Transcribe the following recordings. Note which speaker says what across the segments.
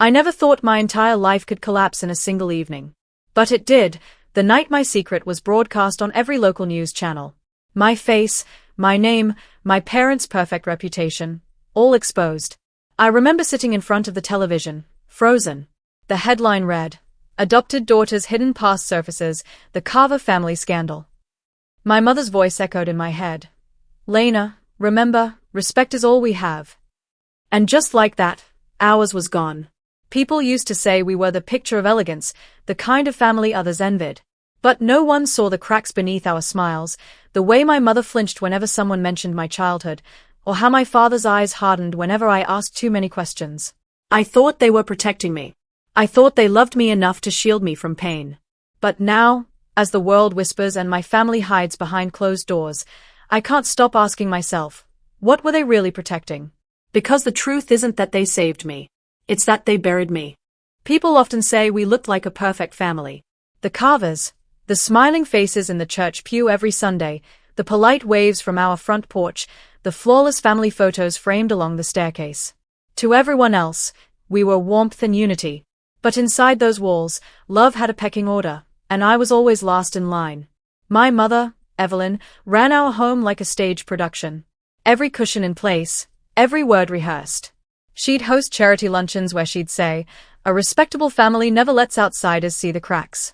Speaker 1: I never thought my entire life could collapse in a single evening. But it did, the night my secret was broadcast on every local news channel. My face, my name, my parents' perfect reputation, all exposed. I remember sitting in front of the television, frozen. The headline read, "Adopted Daughter's Hidden Past Surfaces, the Carver Family Scandal." My mother's voice echoed in my head. "Lena, remember, respect is all we have." And just like that, ours was gone. People used to say we were the picture of elegance, the kind of family others envied. But no one saw the cracks beneath our smiles, the way my mother flinched whenever someone mentioned my childhood, or how my father's eyes hardened whenever I asked too many questions. I thought they were protecting me. I thought they loved me enough to shield me from pain. But now, as the world whispers and my family hides behind closed doors, I can't stop asking myself, what were they really protecting? Because the truth isn't that they saved me. It's that they buried me. People often say we looked like a perfect family. The Carvers, the smiling faces in the church pew every Sunday, the polite waves from our front porch, the flawless family photos framed along the staircase. To everyone else, we were warmth and unity. But inside those walls, love had a pecking order, and I was always last in line. My mother, Evelyn, ran our home like a stage production. Every cushion in place, every word rehearsed. She'd host charity luncheons where she'd say, "A respectable family never lets outsiders see the cracks."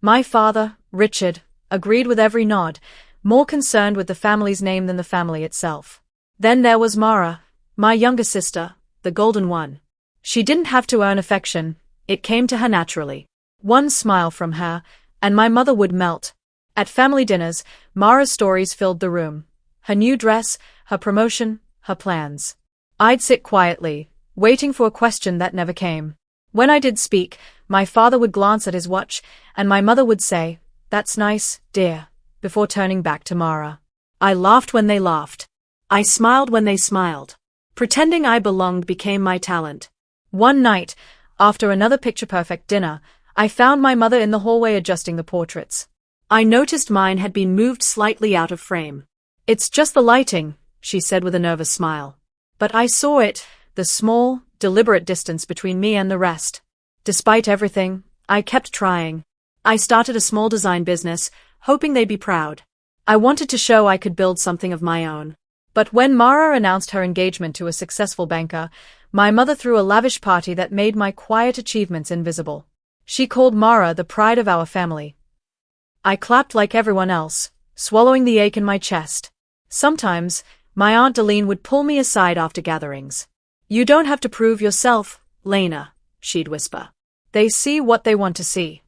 Speaker 1: My father, Richard, agreed with every nod, more concerned with the family's name than the family itself. Then there was Mara, my younger sister, the golden one. She didn't have to earn affection, it came to her naturally. One smile from her, and my mother would melt. At family dinners, Mara's stories filled the room. Her new dress, her promotion, her plans. I'd sit quietly, waiting for a question that never came. When I did speak, my father would glance at his watch, and my mother would say, "That's nice, dear," before turning back to Mara. I laughed when they laughed. I smiled when they smiled. Pretending I belonged became my talent. One night, after another picture-perfect dinner, I found my mother in the hallway adjusting the portraits. I noticed mine had been moved slightly out of frame. "It's just the lighting," she said with a nervous smile. But I saw it, the small, deliberate distance between me and the rest. Despite everything, I kept trying. I started a small design business, hoping they'd be proud. I wanted to show I could build something of my own. But when Mara announced her engagement to a successful banker, my mother threw a lavish party that made my quiet achievements invisible. She called Mara the pride of our family. I clapped like everyone else, swallowing the ache in my chest. Sometimes, my Aunt Deline would pull me aside after gatherings. "You don't have to prove yourself, Lena," she'd whisper. "They see what they want to see."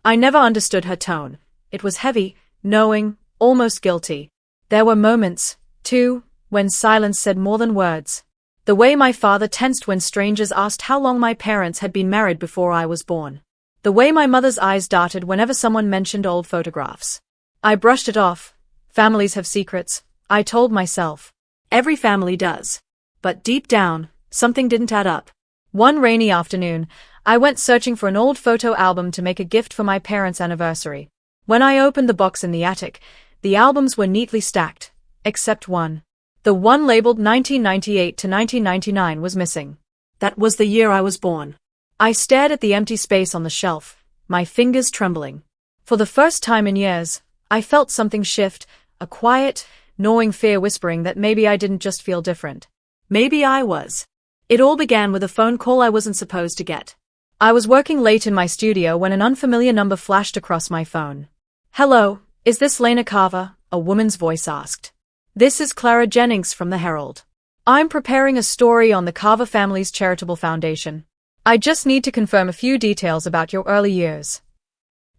Speaker 1: I never understood her tone. It was heavy, knowing, almost guilty. There were moments, too, when silence said more than words. The way my father tensed when strangers asked how long my parents had been married before I was born. The way my mother's eyes darted whenever someone mentioned old photographs. I brushed it off. Families have secrets, I told myself. Every family does. But deep down, something didn't add up. One rainy afternoon, I went searching for an old photo album to make a gift for my parents' anniversary. When I opened the box in the attic, the albums were neatly stacked, except one. The one labeled 1998 to 1999 was missing. That was the year I was born. I stared at the empty space on the shelf, my fingers trembling. For the first time in years, I felt something shift, a quiet, gnawing fear whispering that maybe I didn't just feel different. Maybe I was. It all began with a phone call I wasn't supposed to get. I was working late in my studio when an unfamiliar number flashed across my phone. "Hello, is this Lena Carver?" a woman's voice asked. "This is Clara Jennings from the Herald. I'm preparing a story on the Carver family's charitable foundation. I just need to confirm a few details about your early years."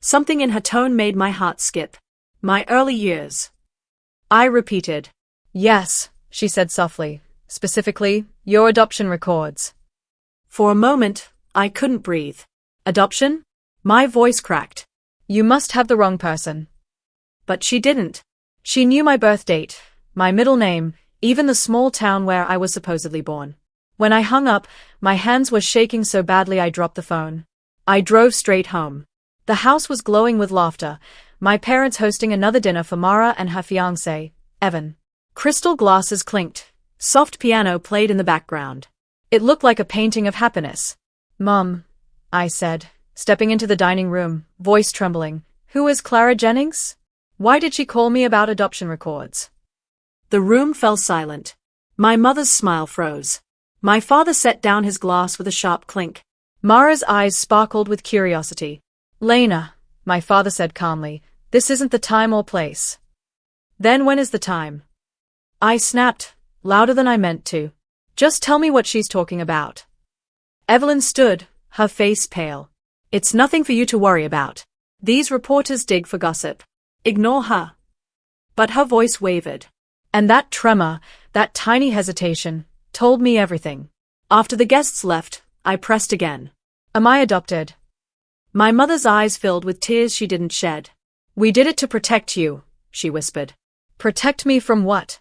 Speaker 1: Something in her tone made my heart skip. "My early years?" I repeated. "Yes," she said softly. "Specifically, your adoption records." For a moment, I couldn't breathe. "Adoption?" My voice cracked. "You must have the wrong person." But she didn't. She knew my birth date, my middle name, even the small town where I was supposedly born. When I hung up, my hands were shaking so badly I dropped the phone. I drove straight home. The house was glowing with laughter, my parents hosting another dinner for Mara and her fiancé, Evan. Crystal glasses clinked. Soft piano played in the background. It looked like a painting of happiness. Mom, I said, stepping into the dining room, voice trembling. Who is Clara Jennings? Why did she call me about adoption records?
Speaker 2: The room fell silent. My mother's smile froze. My father set down his glass with a sharp clink.
Speaker 1: Mara's eyes sparkled with curiosity. Lena, my father said calmly, this isn't the time or place. Then when is the time? I snapped, louder than I meant to. Just tell me what she's talking about. Evelyn stood, her face pale. It's nothing for you to worry about. These reporters dig for gossip. Ignore her. But her voice wavered. And that tremor, that tiny hesitation, told me everything. After the guests left, I pressed again. Am I adopted? My mother's eyes filled with tears she didn't shed. We did it to protect you, she whispered. Protect me from what?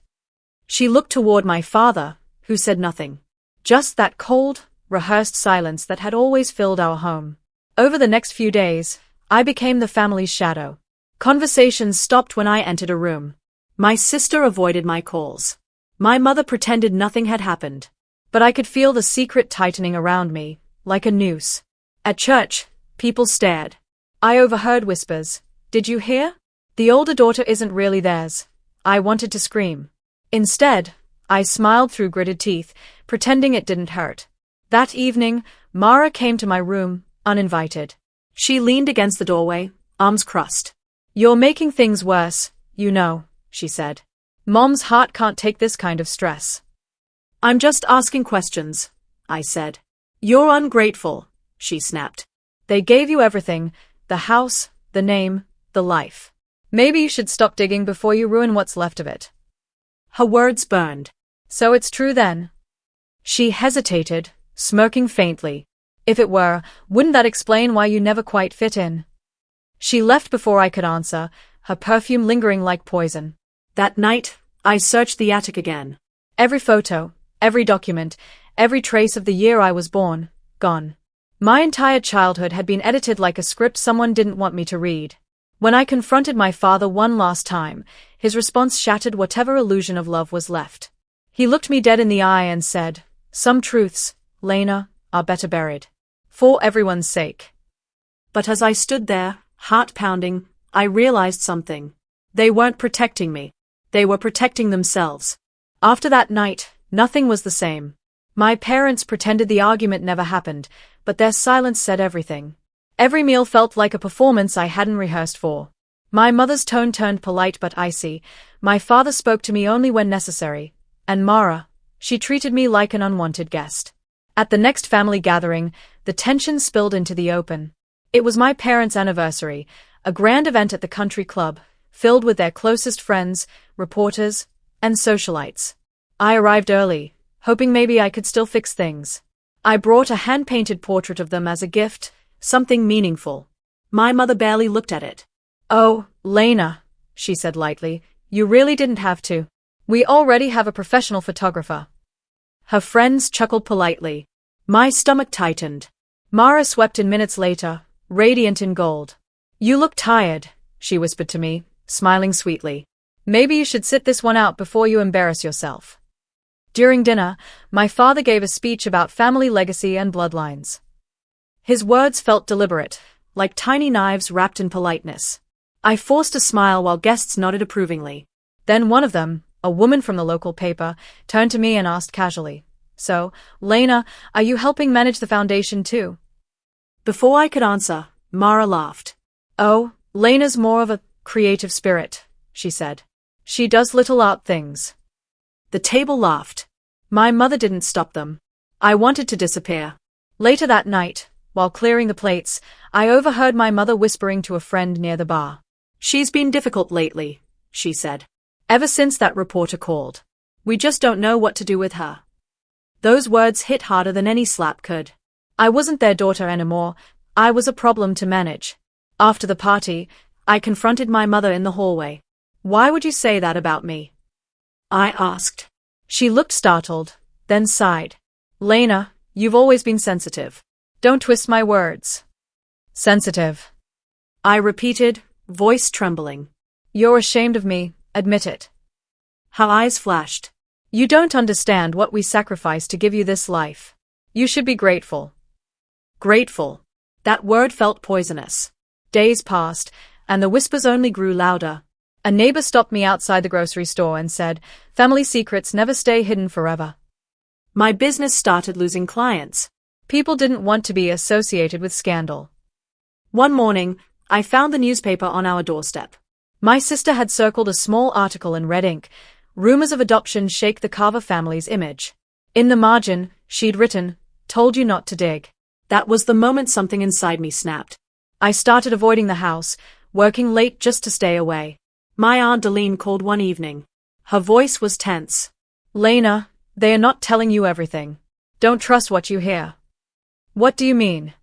Speaker 1: She looked toward my father, who said nothing. Just that cold, rehearsed silence that had always filled our home. Over the next few days, I became the family's shadow. Conversations stopped when I entered a room. My sister avoided my calls. My mother pretended nothing had happened. But I could feel the secret tightening around me, like a noose. At church, people stared. I overheard whispers. Did you hear? The older daughter isn't really theirs. I wanted to scream. Instead, I smiled through gritted teeth, pretending it didn't hurt. That evening, Mara came to my room, uninvited. She leaned against the doorway, arms crossed. You're making things worse, you know, she said. Mom's heart can't take this kind of stress. I'm just asking questions, I said. You're ungrateful, she snapped. They gave you everything, the house, the name, the life. Maybe you should stop digging before you ruin what's left of it. Her words burned. So it's true then? She hesitated, smirking faintly. If it were, wouldn't that explain why you never quite fit in? She left before I could answer, her perfume lingering like poison. That night, I searched the attic again. Every photo, every document, every trace of the year I was born, gone. My entire childhood had been edited like a script someone didn't want me to read. When I confronted my father one last time, his response shattered whatever illusion of love was left. He looked me dead in the eye and said, "Some truths, Lena, are better buried. For everyone's sake." But as I stood there, heart pounding, I realized something. They weren't protecting me. They were protecting themselves. After that night, nothing was the same. My parents pretended the argument never happened, but their silence said everything. Every meal felt like a performance I hadn't rehearsed for. My mother's tone turned polite but icy. My father spoke to me only when necessary. And Mara, she treated me like an unwanted guest. At the next family gathering, the tension spilled into the open. It was my parents' anniversary, a grand event at the country club, filled with their closest friends, reporters, and socialites. I arrived early, hoping maybe I could still fix things. I brought a hand-painted portrait of them as a gift, something meaningful. My mother barely looked at it. "Oh, Lena," she said lightly, "you really didn't have to. We already have a professional photographer." Her friends chuckled politely. My stomach tightened. Mara swept in minutes later, radiant in gold. "You look tired," she whispered to me, smiling sweetly. "Maybe you should sit this one out before you embarrass yourself." During dinner, my father gave a speech about family legacy and bloodlines. His words felt deliberate, like tiny knives wrapped in politeness. I forced a smile while guests nodded approvingly. Then one of them, a woman from the local paper, turned to me and asked casually, "So, Lena, are you helping manage the foundation too?" Before I could answer, Mara laughed. "Oh, Lena's more of a creative spirit," she said. "She does little art things." The table laughed. My mother didn't stop them. I wanted to disappear. Later that night, while clearing the plates, I overheard my mother whispering to a friend near the bar. "She's been difficult lately," she said. "Ever since that reporter called. We just don't know what to do with her." Those words hit harder than any slap could. I wasn't their daughter anymore, I was a problem to manage. After the party, I confronted my mother in the hallway. "Why would you say that about me?" I asked. She looked startled, then sighed. "Lena, you've always been sensitive. Don't twist my words." "Sensitive," I repeated, voice trembling. "You're ashamed of me, admit it." Her eyes flashed. "You don't understand what we sacrificed to give you this life. You should be grateful."
Speaker 2: Grateful. That word felt poisonous.
Speaker 1: Days passed, and the whispers only grew louder. A neighbor stopped me outside the grocery store and said, "Family secrets never stay hidden forever."
Speaker 2: My business started losing clients.
Speaker 1: People didn't want to be associated with scandal.
Speaker 2: One morning, I found the newspaper on our doorstep.
Speaker 1: My sister had circled a small article in red ink. Rumors of adoption shake the Carver family's image. In the margin, she'd written, "Told you not to dig."
Speaker 2: That was the moment something inside me snapped.
Speaker 1: I started avoiding the house, working late just to stay away.
Speaker 2: My Aunt Deline called one evening. Her voice was tense.
Speaker 1: "Lena, they are not telling you everything. Don't trust what you hear." "What do you mean?"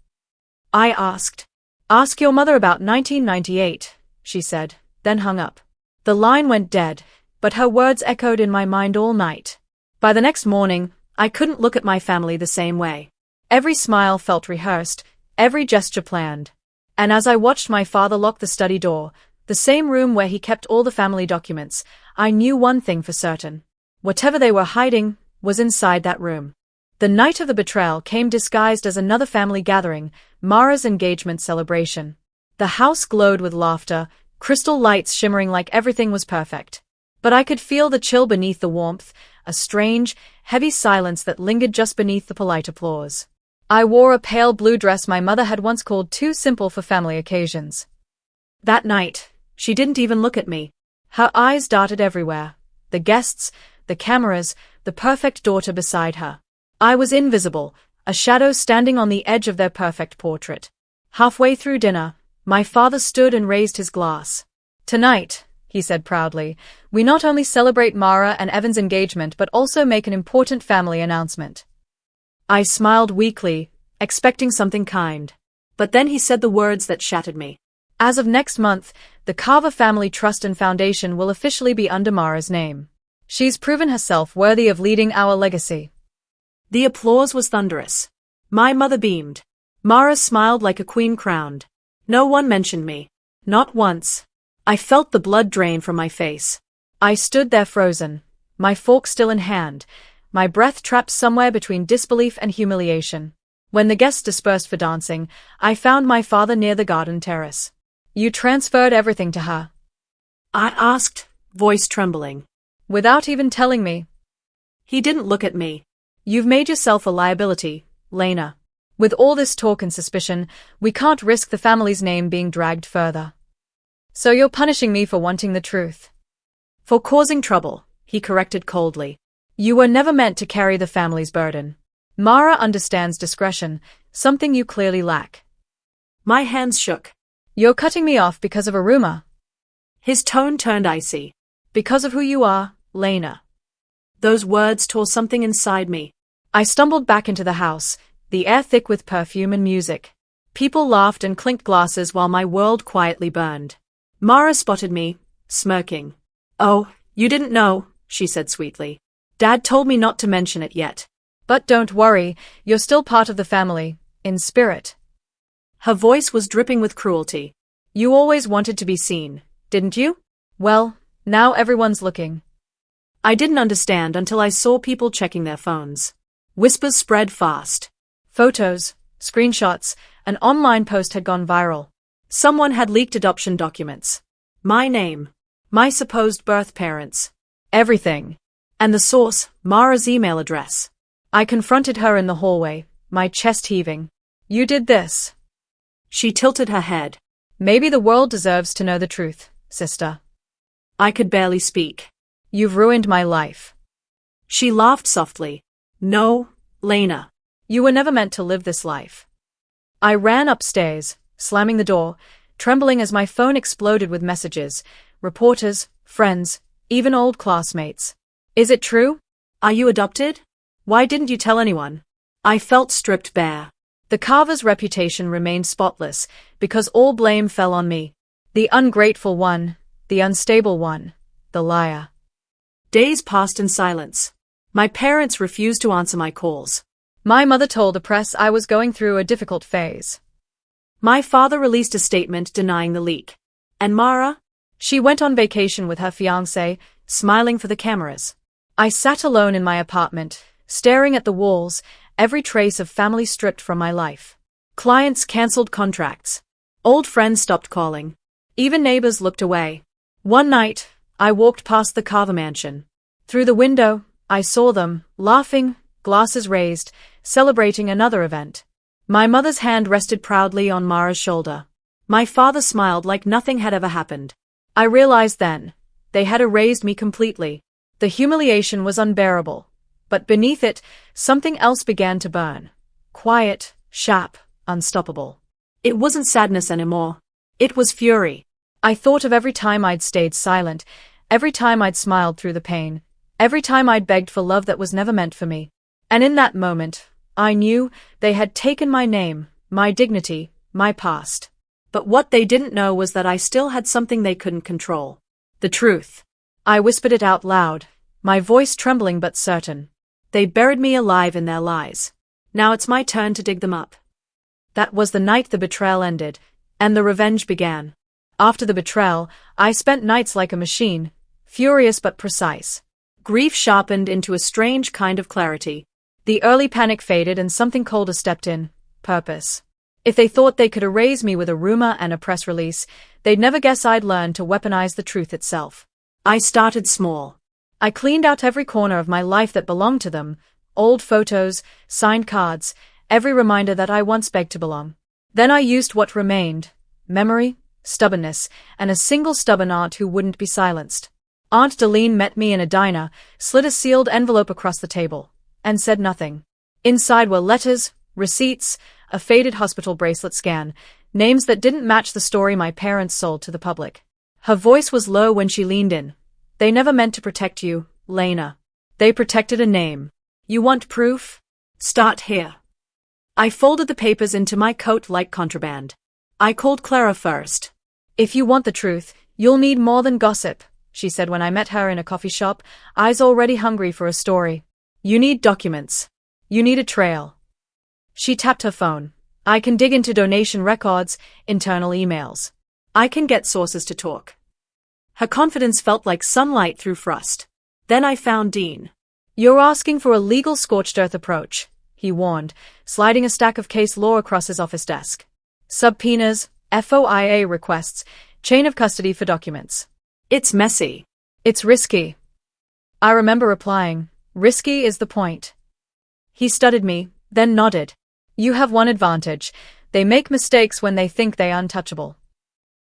Speaker 2: I asked.
Speaker 1: "Ask your mother about 1998, she said, then hung up. The line went dead, but her words echoed in my mind all night. By the next morning, I couldn't look at my family the same way. Every smile felt rehearsed, every gesture planned. And as I watched my father lock the study door, the same room where he kept all the family documents, I knew one thing for certain. Whatever they were hiding was inside that room. The night of the betrayal came disguised as another family gathering, Mara's engagement celebration. The house glowed with laughter, crystal lights shimmering like everything was perfect. But I could feel the chill beneath the warmth, a strange, heavy silence that lingered just beneath the polite applause. I wore a pale blue dress my mother had once called too simple for family occasions.
Speaker 2: That night, she didn't even look at me.
Speaker 1: Her eyes darted everywhere. The guests, the cameras, the perfect daughter beside her. I was invisible, a shadow standing on the edge of their perfect portrait. Halfway through dinner, my father stood and raised his glass. "Tonight," he said proudly, "we not only celebrate Mara and Evan's engagement but also make an important family announcement."
Speaker 2: I smiled weakly, expecting something kind. But then he said the words that shattered me.
Speaker 1: "As of next month, the Carver Family Trust and Foundation will officially be under Mara's name. She's proven herself worthy of leading our legacy."
Speaker 2: The applause was thunderous. My mother beamed. Mara smiled like a queen crowned. No one mentioned me. Not once. I felt the blood drain from my face.
Speaker 1: I stood there frozen, my fork still in hand, my breath trapped somewhere between disbelief and humiliation. When the guests dispersed for dancing, I found my father near the garden terrace. "You transferred everything to her?"
Speaker 2: I asked, voice trembling.
Speaker 1: "Without even telling me?"
Speaker 2: He didn't look at me.
Speaker 1: "You've made yourself a liability, Lena. With all this talk and suspicion, we can't risk the family's name being dragged further. So you're punishing me for wanting the truth."
Speaker 2: "For causing trouble," he corrected coldly.
Speaker 1: "You were never meant to carry the family's burden. Mara understands discretion, something you clearly lack."
Speaker 2: My hands shook.
Speaker 1: "You're cutting me off because of a rumor."
Speaker 2: His tone turned icy.
Speaker 1: "Because of who you are, Lena."
Speaker 2: Those words tore something inside me.
Speaker 1: I stumbled back into the house, the air thick with perfume and music. People laughed and clinked glasses while my world quietly burned. Mara spotted me, smirking.
Speaker 2: "Oh, you didn't know," she said sweetly. "Dad told me not to mention it yet."
Speaker 1: "But don't worry, you're still part of the family, in spirit."
Speaker 2: Her voice was dripping with cruelty.
Speaker 1: "You always wanted to be seen, didn't you? Well, now everyone's looking."
Speaker 2: I didn't understand until I saw people checking their phones. Whispers spread fast.
Speaker 1: Photos, screenshots, an online post had gone viral.
Speaker 2: Someone had leaked adoption documents. My name. My supposed birth parents.
Speaker 1: Everything.
Speaker 2: And the source, Mara's email address.
Speaker 1: I confronted her in the hallway, my chest heaving. "You did this."
Speaker 2: She tilted her head.
Speaker 1: "Maybe the world deserves to know the truth, sister."
Speaker 2: I could barely speak.
Speaker 1: "You've ruined my life."
Speaker 2: She laughed softly. "No, Lena.
Speaker 1: You were never meant to live this life." I ran upstairs, slamming the door, trembling as my phone exploded with messages, reporters, friends, even old classmates. "Is it true?
Speaker 2: Are you adopted? Why didn't you tell anyone?" I felt stripped bare.
Speaker 1: The Carver's reputation remained spotless, because all blame fell on me. The ungrateful one, the unstable one, the liar.
Speaker 2: Days passed in silence. My parents refused to answer my calls.
Speaker 1: My mother told the press I was going through a difficult phase.
Speaker 2: My father released a statement denying the leak. And Mara?
Speaker 1: She went on vacation with her fiancé, smiling for the cameras. I sat alone in my apartment, staring at the walls, every trace of family stripped from my life.
Speaker 2: Clients cancelled contracts. Old friends stopped calling. Even neighbors looked away. One night, I walked past the Carver mansion. Through the window, I saw them, laughing, glasses raised, celebrating another event. My mother's hand rested proudly on Mara's shoulder. My father smiled like nothing had ever happened. I realized then, they had erased me completely. The humiliation was unbearable. But beneath it, something else began to burn. Quiet, sharp, unstoppable. It wasn't sadness anymore. It was fury. I thought of every time I'd stayed silent, every time I'd smiled through the pain, every time I'd begged for love that was never meant for me. And in that moment, I knew they had taken my name, my dignity, my past. But what they didn't know was that I still had something they couldn't control. The truth. I whispered it out loud, my voice trembling but certain. They buried me alive in their lies. Now it's my turn to dig them up. That was the night the betrayal ended, and the revenge began. After the betrayal, I spent nights like a machine, furious but precise. Grief sharpened into a strange kind of clarity. The early panic faded and something colder stepped in: purpose. If they thought they could erase me with a rumor and a press release, they'd never guess I'd learned to weaponize the truth itself. I started small. I cleaned out every corner of my life that belonged to them: old photos, signed cards, every reminder that I once begged to belong. Then I used what remained: memory, stubbornness, and a single stubborn aunt who wouldn't be silenced. Aunt Deline met me in a diner, slid a sealed envelope across the table, and said nothing. Inside were letters, receipts, a faded hospital bracelet scan, names that didn't match the story my parents sold to the public. Her voice was low when she leaned in. They never meant to protect you, Lena. They protected a name. You want proof? Start here. I folded the papers into my coat like contraband. I called Clara first. If you want the truth, you'll need more than gossip, she said when I met her in a coffee shop, eyes already hungry for a story. You need documents. You need a trail. She tapped her phone. I can dig into donation records, internal emails. I can get sources to talk. Her confidence felt like sunlight through frost. Then I found Dean. You're asking for a legal scorched earth approach, he warned, sliding a stack of case law across his office desk. Subpoenas, FOIA requests, chain of custody for documents. It's messy. It's risky. I remember replying, risky is the point. He studied me, then nodded. You have one advantage: they make mistakes when they think they're untouchable.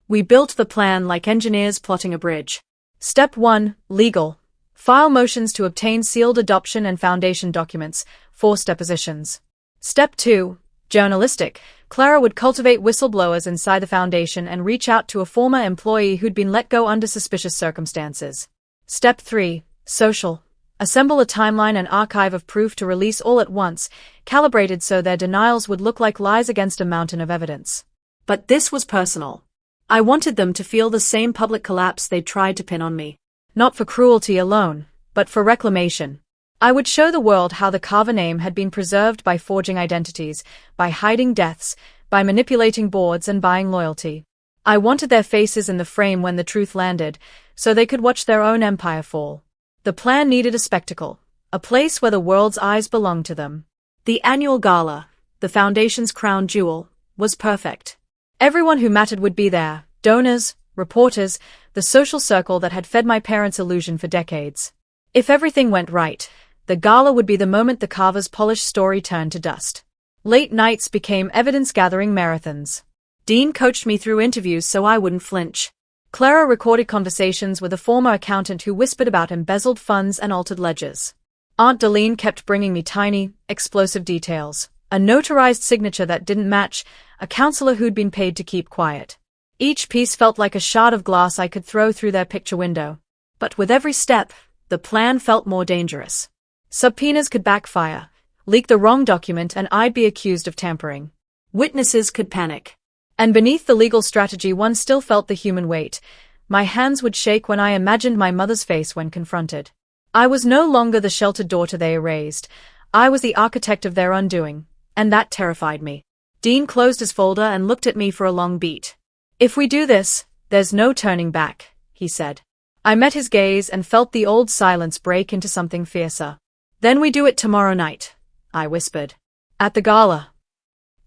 Speaker 2: We built the plan like engineers plotting a bridge. Step 1, legal. File motions to obtain sealed adoption and foundation documents, force depositions. Step 2, journalistic. Clara would cultivate whistleblowers inside the foundation and reach out to a former employee who'd been let go under suspicious circumstances. Step 3, social. Assemble a timeline and archive of proof to release all at once, calibrated so their denials would look like lies against a mountain of evidence. But this was personal. I wanted them to feel the same public collapse they'd tried to pin on me. Not for cruelty alone, but for reclamation. I would show the world how the Carver name had been preserved by forging identities, by hiding deaths, by manipulating boards and buying loyalty. I wanted their faces in the frame when the truth landed, so they could watch their own empire fall. The plan needed a spectacle, a place where the world's eyes belonged to them. The annual gala, the foundation's crown jewel, was perfect. Everyone who mattered would be there: donors, reporters, the social circle that had fed my parents' illusion for decades. If everything went right, the gala would be the moment the Carver's polished story turned to dust. Late nights became evidence-gathering marathons. Dean coached me through interviews so I wouldn't flinch. Clara recorded conversations with a former accountant who whispered about embezzled funds and altered ledgers. Aunt Deline kept bringing me tiny, explosive details: a notarized signature that didn't match, a counselor who'd been paid to keep quiet. Each piece felt like a shard of glass I could throw through their picture window. But with every step, the plan felt more dangerous. Subpoenas could backfire, leak the wrong document, and I'd be accused of tampering. Witnesses could panic. And beneath the legal strategy one still felt the human weight. My hands would shake when I imagined my mother's face when confronted. I was no longer the sheltered daughter they erased. I was the architect of their undoing, and that terrified me. Dean closed his folder and looked at me for a long beat. If we do this, there's no turning back, he said. I met his gaze and felt the old silence break into something fiercer. Then we do it tomorrow night, I whispered. At the gala.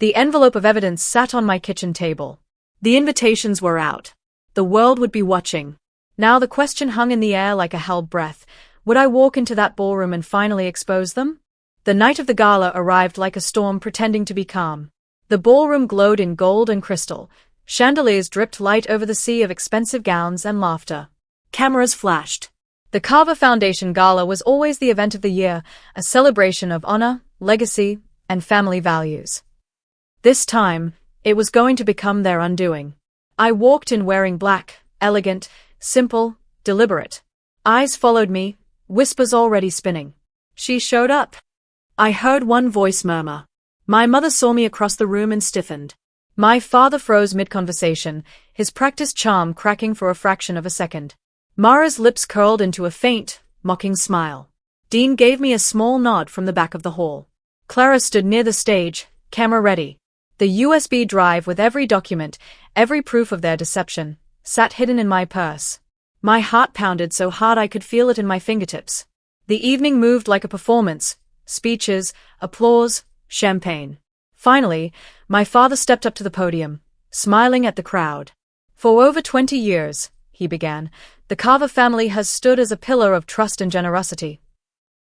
Speaker 1: The envelope of evidence sat on my kitchen table. The invitations were out. The world would be watching. Now the question hung in the air like a held breath. Would I walk into that ballroom and finally expose them? The night of the gala arrived like a storm pretending to be calm. The ballroom glowed in gold and crystal. Chandeliers dripped light over the sea of expensive gowns and laughter. Cameras flashed. The Carver Foundation Gala was always the event of the year, a celebration of honor, legacy, and family values. This time, it was going to become their undoing. I walked in wearing black, elegant, simple, deliberate. Eyes followed me, whispers already spinning. She showed up. I heard one voice murmur. My mother saw me across the room and stiffened. My father froze mid-conversation, his practiced charm cracking for a fraction of a second. Mara's lips curled into a faint, mocking smile. Dean gave me a small nod from the back of the hall. Clara stood near the stage, camera ready. The USB drive with every document, every proof of their deception, sat hidden in my purse. My heart pounded so hard I could feel it in my fingertips. The evening moved like a performance, speeches, applause, champagne. Finally, my father stepped up to the podium, smiling at the crowd. For over 20 years, he began, the Carver family has stood as a pillar of trust and generosity.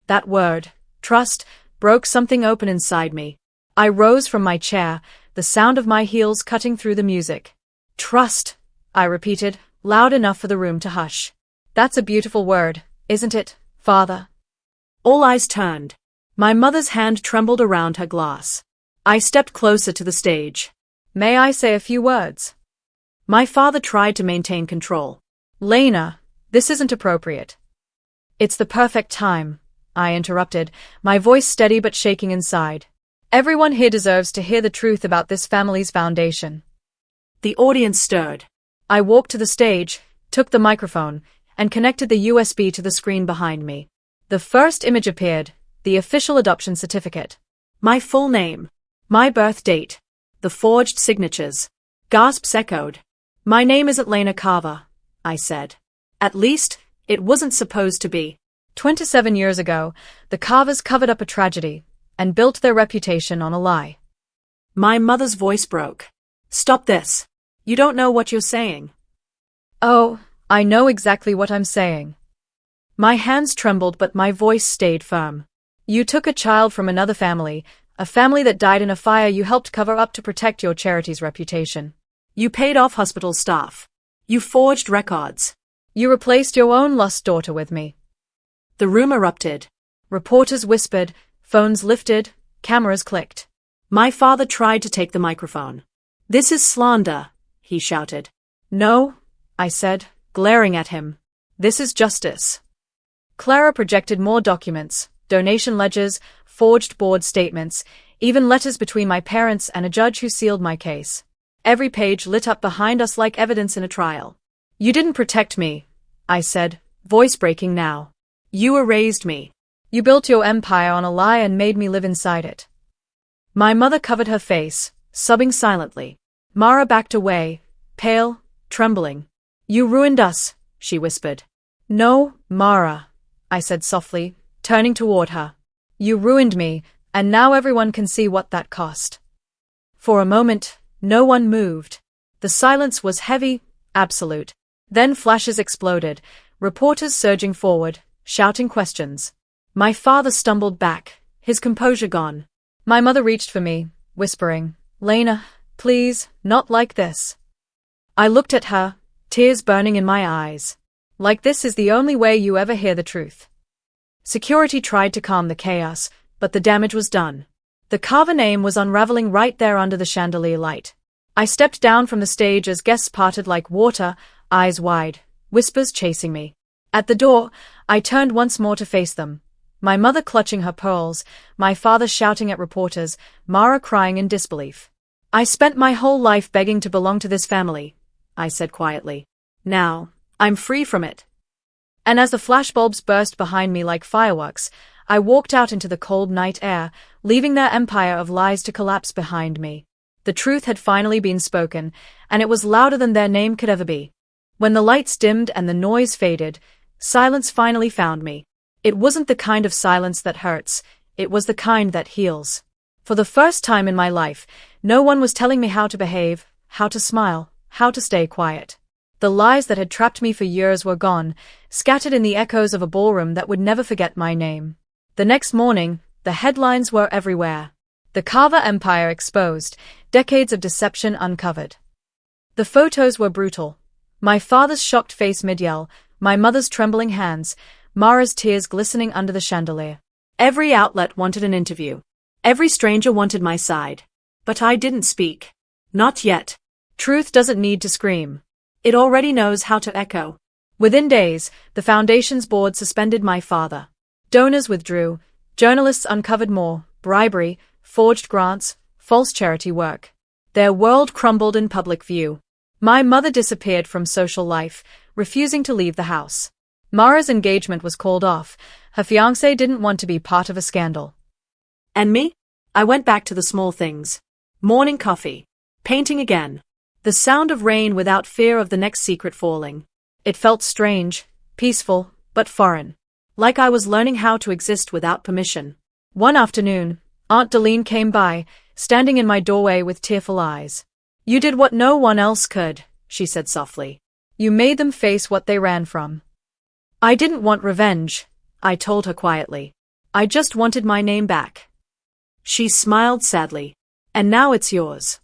Speaker 1: That word, trust, broke something open inside me. I rose from my chair, the sound of my heels cutting through the music. Trust, I repeated, loud enough for the room to hush. That's a beautiful word, isn't it, Father? All eyes turned. My mother's hand trembled around her glass. I stepped closer to the stage. May I say a few words? My father tried to maintain control. Lena, this isn't appropriate. It's the perfect time, I interrupted, my voice steady but shaking inside. Everyone here deserves to hear the truth about this family's foundation. The audience stirred. I walked to the stage, took the microphone, and connected the USB to the screen behind me. The first image appeared, the official adoption certificate. My full name. My birth date. The forged signatures. Gasps echoed. My name isn't Lena Carver, I said. At least, it wasn't supposed to be. 27 years ago, the Carvers covered up a tragedy and built their reputation on a lie. My mother's voice broke. Stop this. You don't know what you're saying. Oh, I know exactly what I'm saying. My hands trembled but my voice stayed firm. You took a child from another family, a family that died in a fire you helped cover up to protect your charity's reputation. You paid off hospital staff. You forged records. You replaced your own lost daughter with me. The room erupted. Reporters whispered, phones lifted, cameras clicked. My father tried to take the microphone. This is slander, he shouted. No, I said, glaring at him. This is justice. Clara projected more documents, donation ledgers, forged board statements, even letters between my parents and a judge who sealed my case. Every page lit up behind us like evidence in a trial. You didn't protect me, I said, voice breaking now. You erased me. You built your empire on a lie and made me live inside it. My mother covered her face, sobbing silently. Mara backed away, pale, trembling. You ruined us, she whispered. No, Mara, I said softly, turning toward her. You ruined me, and now everyone can see what that cost. For a moment, no one moved. The silence was heavy, absolute. Then flashes exploded, reporters surging forward, shouting questions. My father stumbled back, his composure gone. My mother reached for me, whispering, Lena, please, not like this. I looked at her, tears burning in my eyes. Like this is the only way you ever hear the truth. Security tried to calm the chaos, but the damage was done. The Carver name was unraveling right there under the chandelier light. I stepped down from the stage as guests parted like water, eyes wide, whispers chasing me. At the door, I turned once more to face them. My mother clutching her pearls, my father shouting at reporters, Mara crying in disbelief. I spent my whole life begging to belong to this family, I said quietly. Now, I'm free from it. And as the flashbulbs burst behind me like fireworks, I walked out into the cold night air, leaving their empire of lies to collapse behind me. The truth had finally been spoken, and it was louder than their name could ever be. When the lights dimmed and the noise faded, silence finally found me. It wasn't the kind of silence that hurts, it was the kind that heals.
Speaker 2: For the first time in my life, no one was telling me how to behave, how to smile, how to stay quiet. The lies that had trapped me for years were gone, scattered in the echoes of a ballroom that would never forget my name. The next morning, the headlines were everywhere. The Carver Empire exposed, decades of deception uncovered. The photos were brutal. My father's shocked face mid-yell, my mother's trembling hands, Mara's tears glistening under the chandelier. Every outlet wanted an interview. Every stranger wanted my side. But I didn't speak. Not yet. Truth doesn't need to scream. It already knows how to echo. Within days, the Foundation's board suspended my father. Donors withdrew, journalists uncovered more, bribery, forged grants, false charity work. Their world crumbled in public view. My mother disappeared from social life, refusing to leave the house. Mara's engagement was called off. Her fiancé didn't want to be part of a scandal. And me? I went back to the small things. Morning coffee. Painting again. The sound of rain without fear of the next secret falling. It felt strange, peaceful, but foreign. Like I was learning how to exist without permission. One afternoon, Aunt Deline came by, standing in my doorway with tearful eyes. You did what no one else could, she said softly. You made them face what they ran from. I didn't want revenge, I told her quietly. I just wanted my name back. She smiled sadly. And now it's yours.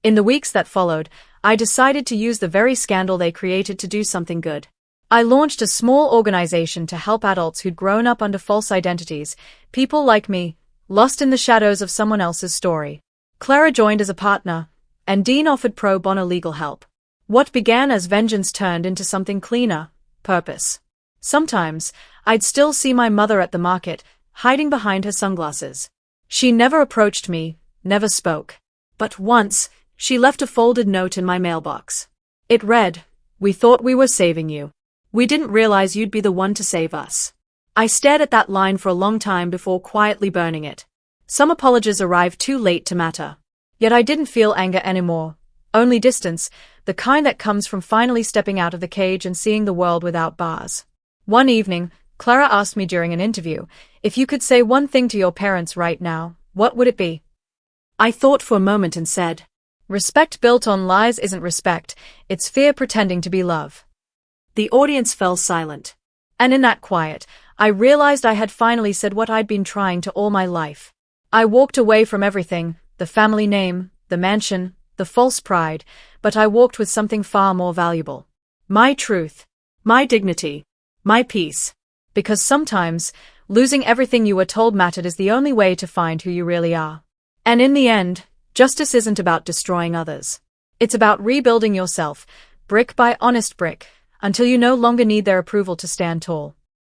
Speaker 2: In the weeks that followed, I decided to use the very scandal they created to do something good. I launched a small organization to help adults who'd grown up under false identities, people like me, lost in the shadows of someone else's story. Clara joined as a partner, and Dean offered pro bono legal help. What began as vengeance turned into something cleaner, purpose. Sometimes, I'd still see my mother at the market, hiding behind her sunglasses. She never approached me, never spoke. But once, she left a folded note in my mailbox. It read, "We thought we were saving you. We didn't realize you'd be the one to save us." I stared at that line for a long time before quietly burning it. Some apologies arrived too late to matter. Yet I didn't feel anger anymore, only distance, the kind that comes from finally stepping out of the cage and seeing the world without bars. One evening, Clara asked me during an interview, if you could say one thing to your parents right now, what would it be? I thought for a moment and said, respect built on lies isn't respect, it's fear pretending to be love. The audience fell silent. And in that quiet, I realized I had finally said what I'd been trying to all my life. I walked away from everything, the family name, the mansion, the false pride, but I walked with something far more valuable. My truth. My dignity. My peace. Because sometimes, losing everything you were told mattered is the only way to find who you really are. And in the end, justice isn't about destroying others. It's about rebuilding yourself, brick by honest brick, until you no longer need their approval to stand tall.